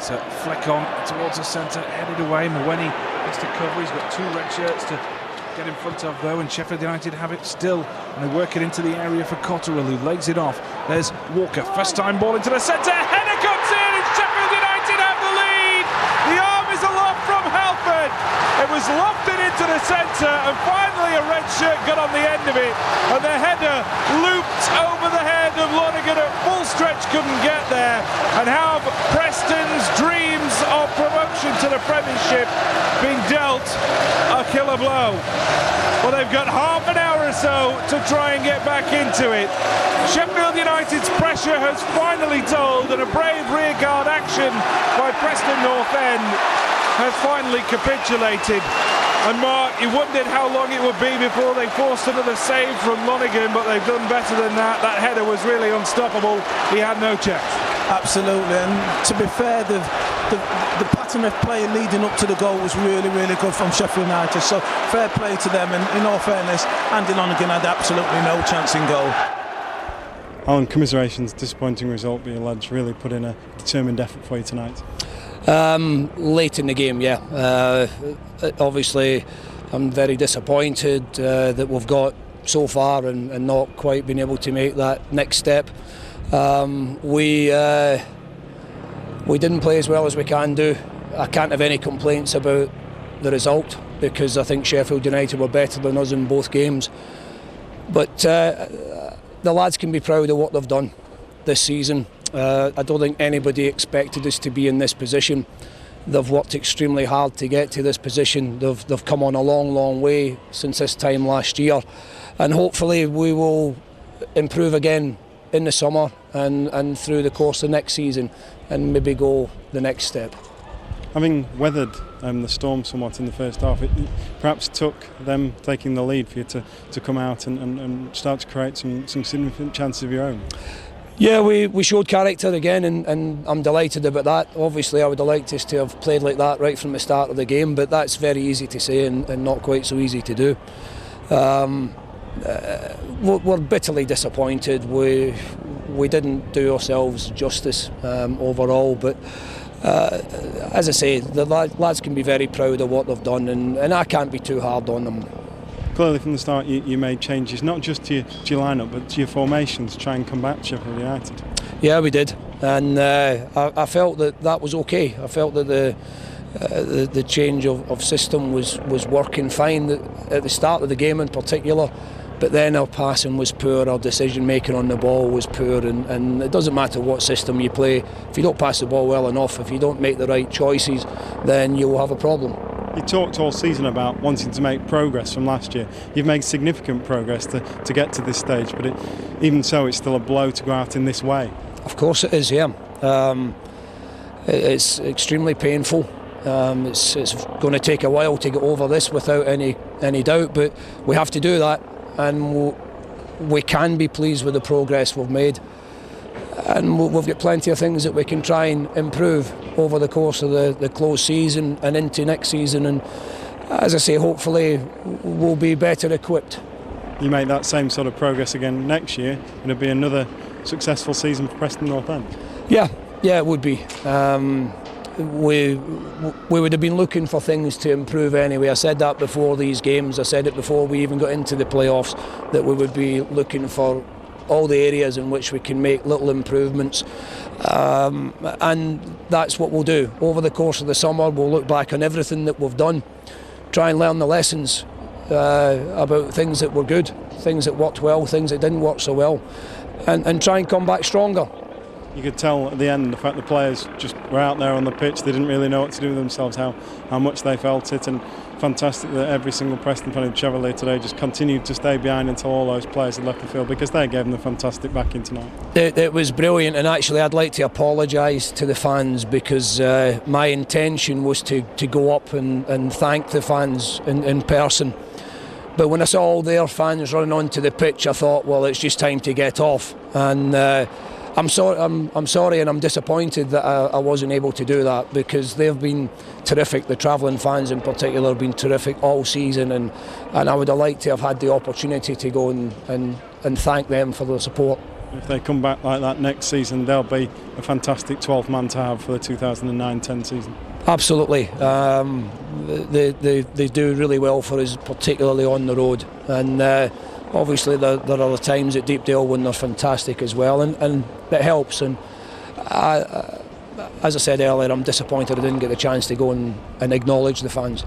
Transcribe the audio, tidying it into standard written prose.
It's a flick on towards the centre, headed away. Mwenni has to cover. He's got 2 red shirts to get in front of though, and Sheffield United have it still, and they work it into the area for Cotterill, who legs it off. There's Walker, first time ball into the centre, header comes in, and Sheffield United have the lead. The arm is aloft from Halford. It was lofted into the centre, and finally a red shirt got on the end of it, and the header looped over the head of Lonergan at full stretch, couldn't get there, and how have Preston's dreams of promotion to the Premiership been dealt a killer blow. Well, they've got half an hour or so to try and get back into it. Sheffield United's pressure has finally told, and a brave rearguard action by Preston North End has finally capitulated. And Mark, you wondered how long it would be before they forced another save from Lonergan, but they've done better than that. That header was really unstoppable. He had no chance. Absolutely, and to be fair, the pattern of play leading up to the goal was really, really good from Sheffield United. So fair play to them, and in all fairness, Andy Lonergan had absolutely no chance in goal. Alan, commiserations, disappointing result, but your lads really put in a determined effort for you tonight. Late in the game, yeah. Obviously, I'm very disappointed that we've got so far and not quite been able to make that next step. We didn't play as well as we can do. I can't have any complaints about the result because I think Sheffield United were better than us in both games. But the lads can be proud of what they've done this season. I don't think anybody expected us to be in this position. They've worked extremely hard to get to this position. They've come on a long, long way since this time last year, and hopefully we will improve again in the summer and through the course of next season, and maybe go the next step. Having weathered the storm somewhat in the first half, it perhaps took them taking the lead for you to come out and start to create some significant chances of your own. Yeah, we showed character again, and I'm delighted about that. Obviously I would have liked us to have played like that right from the start of the game, but that's very easy to say and not quite so easy to do. We're bitterly disappointed. We didn't do ourselves justice overall, but as I say, the lads can be very proud of what they've done, and I can't be too hard on them. Clearly from the start you made changes, not just to your line-up but to your formation to try and combat Sheffield United. Yeah, we did, and I felt that was okay. I felt that the change of system was working fine at the start of the game in particular, but then our passing was poor, our decision making on the ball was poor, and it doesn't matter what system you play, if you don't pass the ball well enough, if you don't make the right choices, then you'll have a problem. You talked all season about wanting to make progress from last year. You've made significant progress to get to this stage, but even so, it's still a blow to go out in this way. Of course it is, yeah. It's extremely painful. It's going to take a while to get over this without any doubt, but we have to do that, and we can be pleased with the progress we've made. And we've got plenty of things that we can try and improve over the course of the close season and into next season, and as I say, hopefully we'll be better equipped. You make that same sort of progress again next year, and it'll be another successful season for Preston North End. Yeah, it would be. We would have been looking for things to improve anyway. I said that before these games, I said it before we even got into the playoffs, that we would be looking for all the areas in which we can make little improvements, and that's what we'll do. Over the course of the summer we'll look back on everything that we've done, try and learn the lessons about things that were good, things that worked well, things that didn't work so well, and try and come back stronger. You could tell at the end the fact the players just were out there on the pitch, they didn't really know what to do with themselves, how much they felt it, and fantastic that every single Preston fan in Chevrolet today just continued to stay behind until all those players had left the field, because they gave them the fantastic backing tonight. It was brilliant, and actually I'd like to apologise to the fans, because my intention was to go up and thank the fans in person. But when I saw all their fans running onto the pitch, I thought, well, it's just time to get off. And I'm sorry and I'm disappointed that I wasn't able to do that, because they've been terrific. The travelling fans in particular have been terrific all season, and I would have liked to have had the opportunity to go and thank them for their support. if they come back like that next season, they'll be a fantastic 12th man to have for the 2009-10 season. Absolutely. They do really well for us, particularly on the road. And obviously there are the times at Deepdale when they're fantastic as well, and it helps. And as I said earlier, I'm disappointed I didn't get the chance to go and acknowledge the fans.